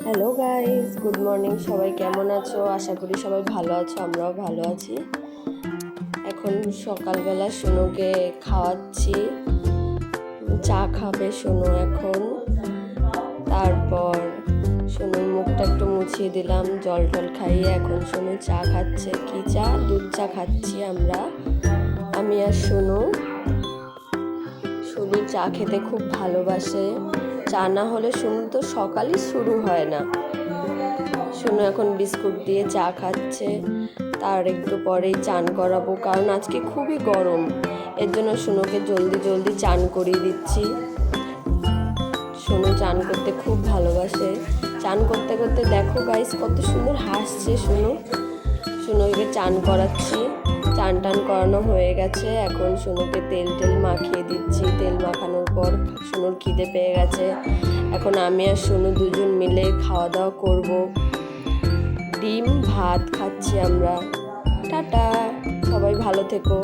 Hello guys, good morning. সবাই কেমন আছো? আশা করি সবাই ভালো আছো, আমরাও ভালো আছি। এখন সকালবেলা সোনুকে খাওয়াচ্ছি, চা খাবে সোনু এখন। তারপর সোনুর মুখটা একটু মুছিয়ে দিলাম, জল টল খাইয়ে এখন সোনু চা খাচ্ছে। কি চা? দুধ চা খাচ্ছি আমরা, আমি আর সোনু। সোনু চা খেতে খুব ভালোবাসে, চা না হলে সোনুর তো সকালই শুরু হয় না। সোনু এখন বিস্কুট দিয়ে চা খাচ্ছে, তার একটু পরেই চান করাবো, কারণ আজকে খুবই গরম, এর জন্য সোনুকে জলদি জলদি চান করিয়ে দিচ্ছি। সোনু চান করতে খুব ভালোবাসে, চান করতে করতে দেখো গাইস কত সুন্দর হাসছে সোনু। সোনুকে চান করাচ্ছি, চান টান করানো হয়ে গেছে। এখন সোনুকে তেল মাখিয়ে দিচ্ছি। তেল মাখানোর পর সোনুর খিদে পেয়ে গেছে, এখন আমি আর সোনু দুজন মিলে খাওয়া দাওয়া করবো। ডিম ভাত খাচ্ছি আমরা। টাটা, সবাই ভালো থেকো।